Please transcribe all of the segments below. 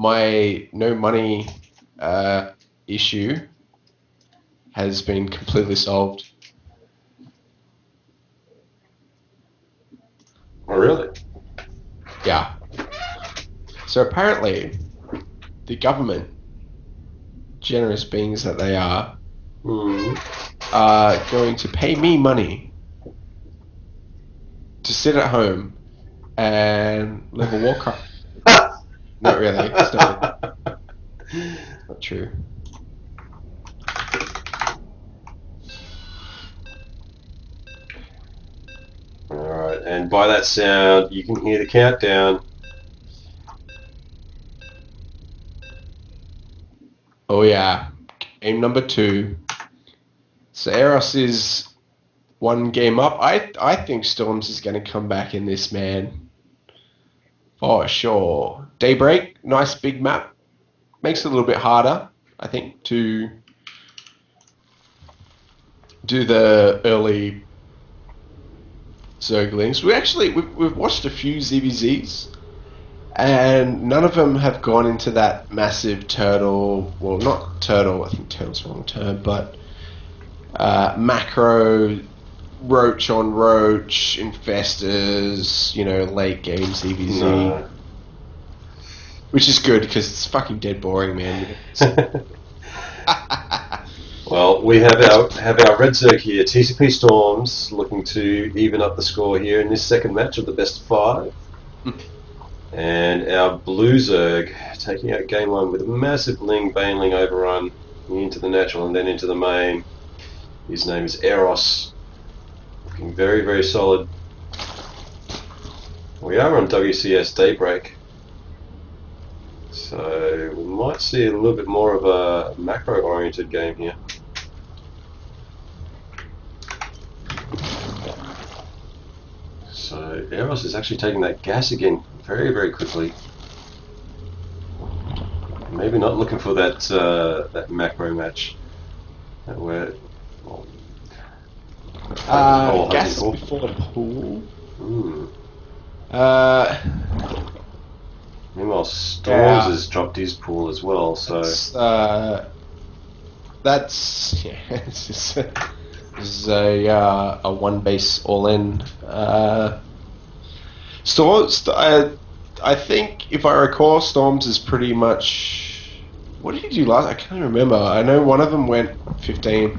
my no money issue has been completely solved. Oh, really? Yeah. So apparently, the government, generous beings that they are going to pay me money to sit at home and live a Warcraft. Not really. It's not true. Alright, and by that sound, you can hear the countdown. Oh yeah, game number 2. So Eros is 1 game up. I think Stormz is going to come back in this, man. For sure. Daybreak, nice big map. Makes it a little bit harder, I think, to do the early Zerglings. We've watched a few ZVZs, and none of them have gone into that massive turtle. Well, not turtle. I think turtle's the wrong term, but macro roach on roach infestors. Late game ZVZ. No. Which is good because it's fucking dead boring, man. Well, we have our red Zerg here, TCPStormz, looking to even up the score here in this second match of the best of 5. And our blue Zerg taking out game 1 with a massive Ling Baneling overrun into the natural and then into the main. His name is Eros. Looking very, very solid. We are on WCS Daybreak. So we might see a little bit more of a macro-oriented game here. So Eros is actually taking that gas again very, very quickly. Maybe not looking for that that macro match. Where gas before the pool. Meanwhile, Stormz has dropped his pool as well, so that's this is a 1 base all in. Stormz, I think if I recall, Stormz is pretty much. What did he do last? I can't remember. I know one of them went 15.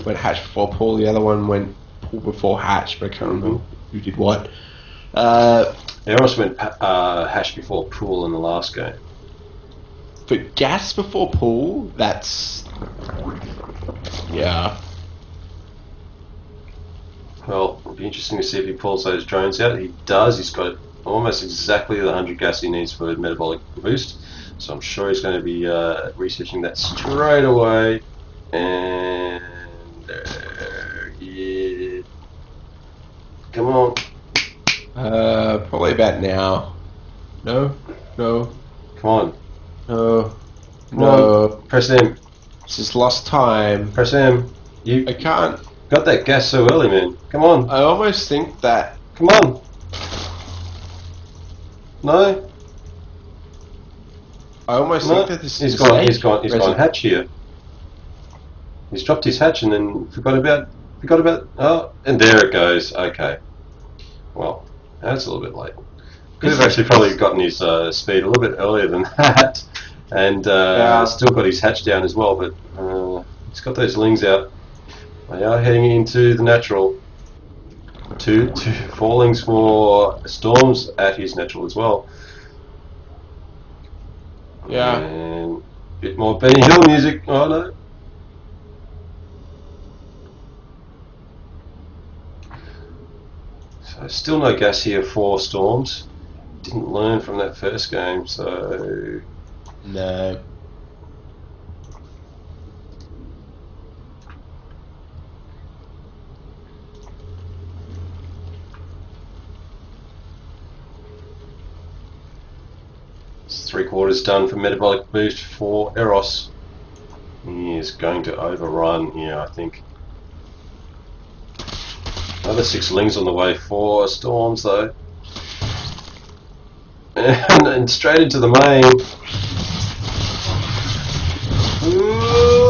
Went hatch before pool. The other one went pool before hatch, but I can't remember who did what. Eros went hash before pool in the last game. But gas before pool, that's... Yeah. Well, it'll be interesting to see if he pulls those drones out. He does. He's got almost exactly the 100 gas he needs for a metabolic boost. So I'm sure he's going to be researching that straight away. And... yeah. Come on. Probably about now. No. Come on. No. Come on. Press M. This is lost time. Press M. I can't. Got that gas so early, man. Come on. I almost think that. Come on. No. I almost think that this is. He's gone hatch here. He's dropped his hatch and then forgot about. Oh, and there it goes. Okay. Well, that's a little bit late. Could have actually probably gotten his speed a little bit earlier than that, and still got his hatch down as well. But he's got those lings out. They are heading into the natural. 4 lings for Stormz at his natural as well. Yeah. And a bit more Benny Hill music. Oh no. So still no gas here for Stormz. Didn't learn from that first game, so... No. It's 3/4 done for metabolic boost for Eros. He is going to overrun here, I think. Another 6 lings on the way for Stormz, though. and straight into the main.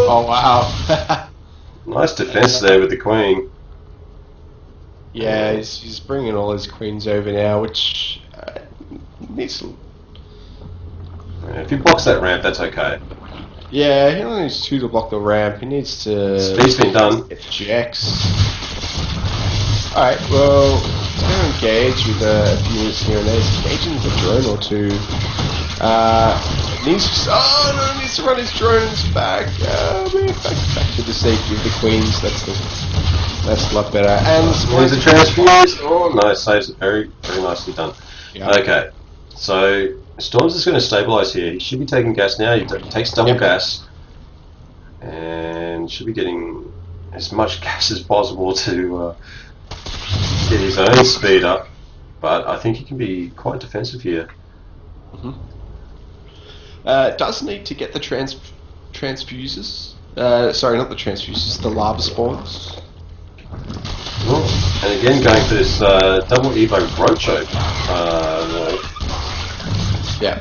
Oh wow. Nice defense there with the queen. Yeah, he's bringing all his queens over now, which needs to... If he blocks that ramp, that's okay. Yeah, he only needs 2 to block the ramp. He needs to... Speed's been done. FGX. Alright, well, he's going to engage with a few units here and there. He's engaging with a drone or 2. Needs to run his drones back. Back to the safety of the queens. That's a lot better. And there's a transfuse. Oh, nice. Saves it. Very, very nicely done. Yep. Okay, so Stormz is going to stabilise here. He should be taking gas now. He takes double gas. And should be getting as much gas as possible to get his own speed up. But I think he can be quite defensive here. Mm-hmm. Does need to get the transfuses. Sorry, not the transfuses, the lava spawns. Oh, and again going for this double Evo Rocho. Yeah.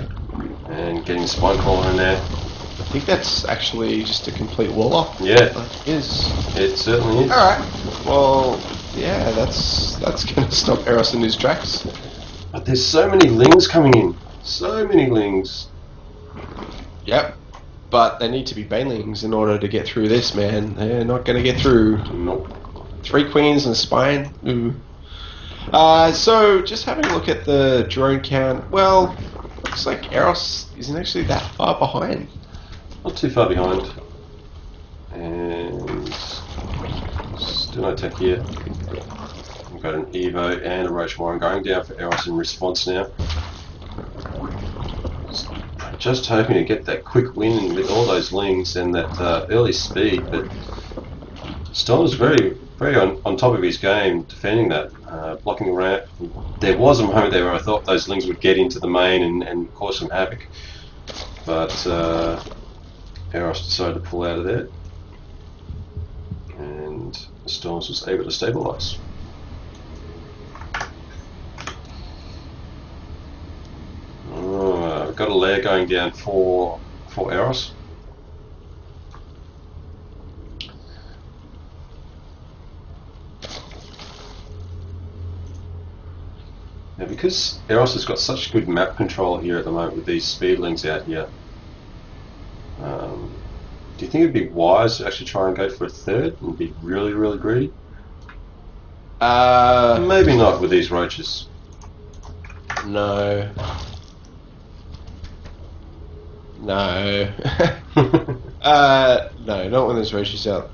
And getting Spine Crawler in there. I think that's actually just a complete wall off. Yeah. It is. It certainly is. Alright. Well, yeah, that's going to stop Eros in his tracks. But there's so many lings coming in. So many lings. Yep. But they need to be banelings in order to get through this, man. They're not going to get through. Nope. 3 queens and a spine. Ooh. So, just having a look at the drone count. Well, looks like Eros isn't actually that far behind. Not too far behind. And still no tech here. We've got an Evo and a Roach Warren going down for Eros in response now. Just hoping to get that quick win with all those lings and that early speed, but Stormz very, very on top of his game, defending that, blocking the ramp. There was a moment there where I thought those lings would get into the main and cause some havoc, but Eros decided to pull out of there, and Stormz was able to stabilise. We've got a lair going down for Eros. Now, because Eros has got such good map control here at the moment with these speedlings out here, do you think it'd be wise to actually try and go for a third and be really, really greedy? Maybe not with these roaches. No. No. No, not when there's roaches out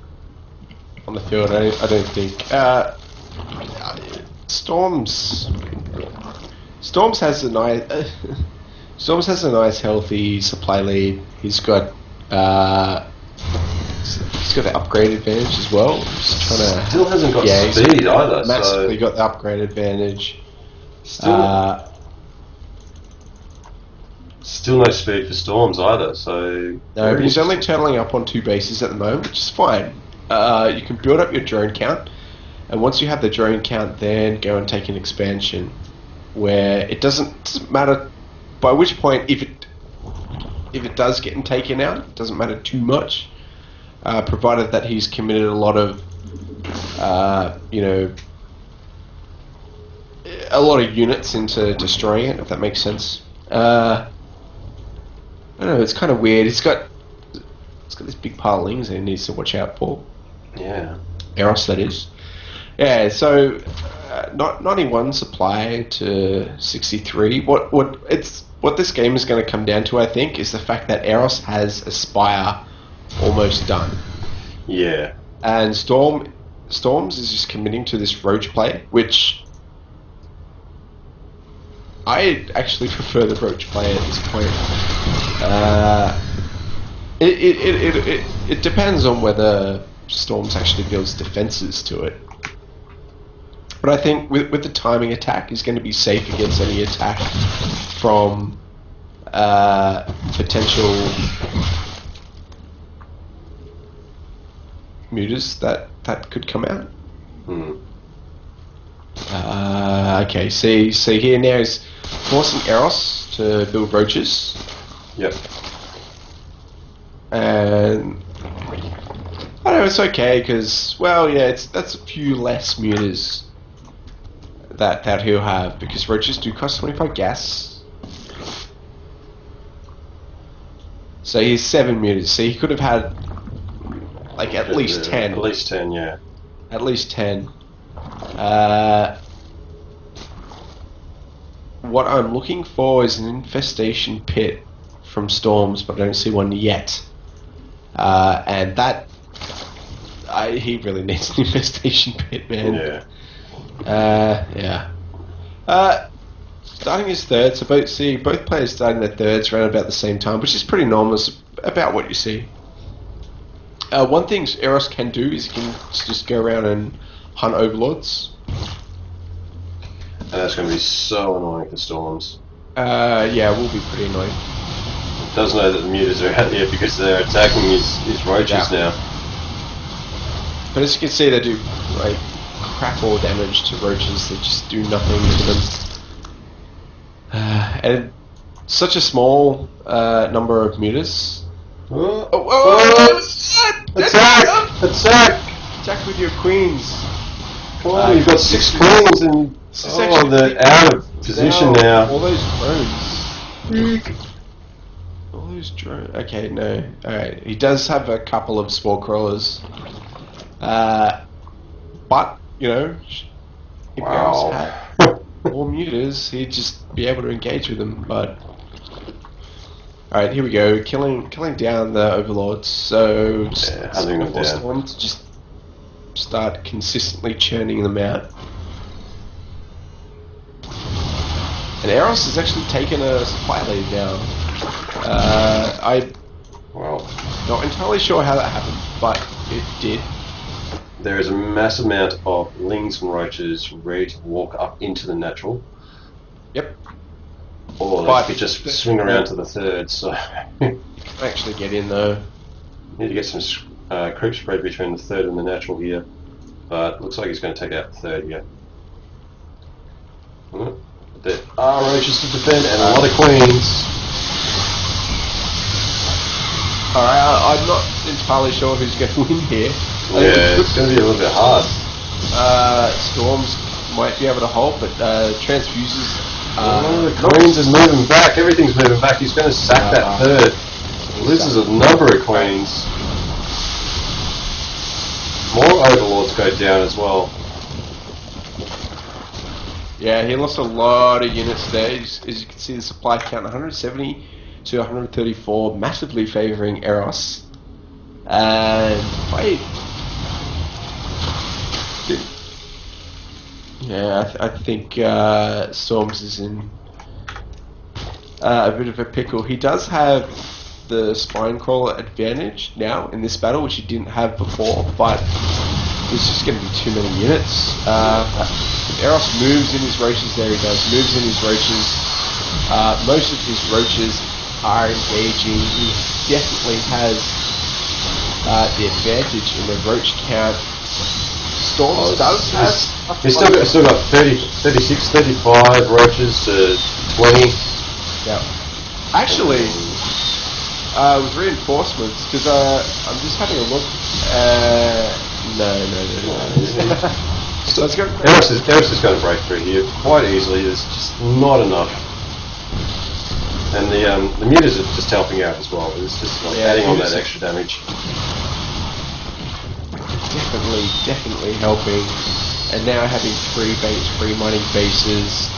on the field. I don't think. Stormz has a nice. Stormz has a nice, healthy supply lead. He's got the upgrade advantage as well. Just trying to. Still hasn't got speed either. Massively got the upgrade advantage. Still no speed for Stormz either, so... No, but he's only turtling up on 2 bases at the moment, which is fine. You can build up your drone count, and once you have the drone count, then go and take an expansion, where it doesn't matter by which point, if it does get taken out, it doesn't matter too much, provided that he's committed a lot of, a lot of units into destroying it, if that makes sense. I don't know, it's kind of weird. It's got this big pile of lings that he needs to watch out for. Yeah. Eros, that is. Yeah, so 91 supply to 63. What this game is going to come down to, I think, is the fact that Eros has a spire almost done. Yeah. And Stormz is just committing to this roach play, which I actually prefer the roach play at this point. It depends on whether Stormz actually builds defenses to it. But I think with the timing attack, he's going to be safe against any attack from potential mutas that could come out. Okay, see here now he's forcing Eros to build roaches. Yep. And I know it's okay because, well, yeah, that's a few less mutas that he'll have because roaches do cost 25 gas. So he's 7 mutas. So he could have had like at least 10. At least 10, yeah. At least 10. What I'm looking for is an infestation pit from Stormz, but I don't see one yet. And that he really needs an infestation pit, man. Yeah. Starting his third, so both players starting their thirds around about the same time, which is pretty normal. It's about what you see. One thing Eros can do is he can just go around and hunt overlords. And that's going to be so annoying for Stormz. Yeah, it will be pretty annoying. He does know that the mutas are out there because they're attacking his roaches now. But as you can see, they do like crap all damage to roaches. They just do nothing to them. And such a small number of mutas. Attack! Attack with your queens. Come on, you've got 6 queens and they're out of position now. All those drones. All those drones. Okay, no. Alright, he does have a couple of spore crawlers. But, you know, if Eros had more mutas, he'd just be able to engage with them, but... Alright, here we go. Killing down the overlords. So hunting them down. Storm to just start consistently churning them out. And Eros has actually taken a supply lead now. I'm not entirely sure how that happened, but it did. There is a massive amount of lings and roaches ready to walk up into the natural. Yep. Or they could just swing around to the third, so... actually get in though. Need to get some creep spread between the third and the natural here. But looks like he's going to take out the third here. There are roaches to defend and a lot of queens. Alright, I'm not entirely sure who's going to win here. Yeah, it's going to be a little bit hard. Stormz might be able to hold, but transfuses... the queens is moving back, everything's moving back. He's going to sack that third. He loses a number of queens. More overlords go down as well. Yeah, he lost a lot of units there. As you can see, the supply count 170 to 134, massively favouring Eros. And wait. Yeah, I think Stormz is in a bit of a pickle. He does have the spine crawler advantage now in this battle, which he didn't have before, but there's just going to be too many units. Eros moves in his roaches, there he does, moves in his roaches. Most of his roaches are engaging. He definitely has the advantage in the roach count. Stormz does have... He's still got 30, 36, 35 roaches to 20. Yeah. Actually, with reinforcements, because I'm just having a look. No. So let's go. Eros is going to break through here quite easily. There's just not enough. And the mutas are just helping out as well. It's just like adding on that extra damage. Definitely helping. And now having 3 mining bases,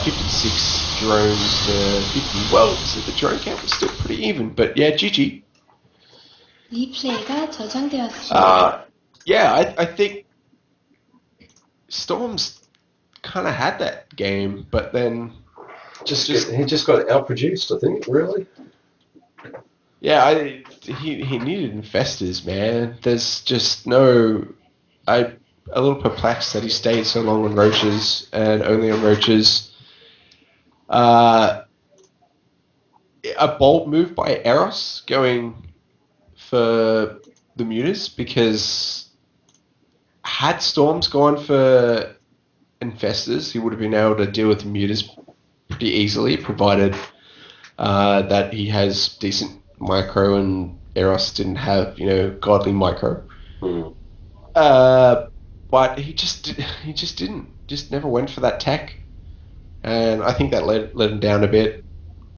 56 drones to 50. Well, so the drone count was still pretty even, but yeah, GG. 리플레이가 저장되었습니다. Yeah, I think Stormz kind of had that game, but then he just got outproduced, I think, really. Yeah, he needed infestors, man. There's just no... I'm a little perplexed that he stayed so long on roaches and only on roaches. A bold move by Eros going for the mutas, because had Stormz gone for infestors, he would have been able to deal with the mutas pretty easily, provided that he has decent micro and Eros didn't have, godly micro. But he just didn't. Just never went for that tech. And I think that let him down a bit.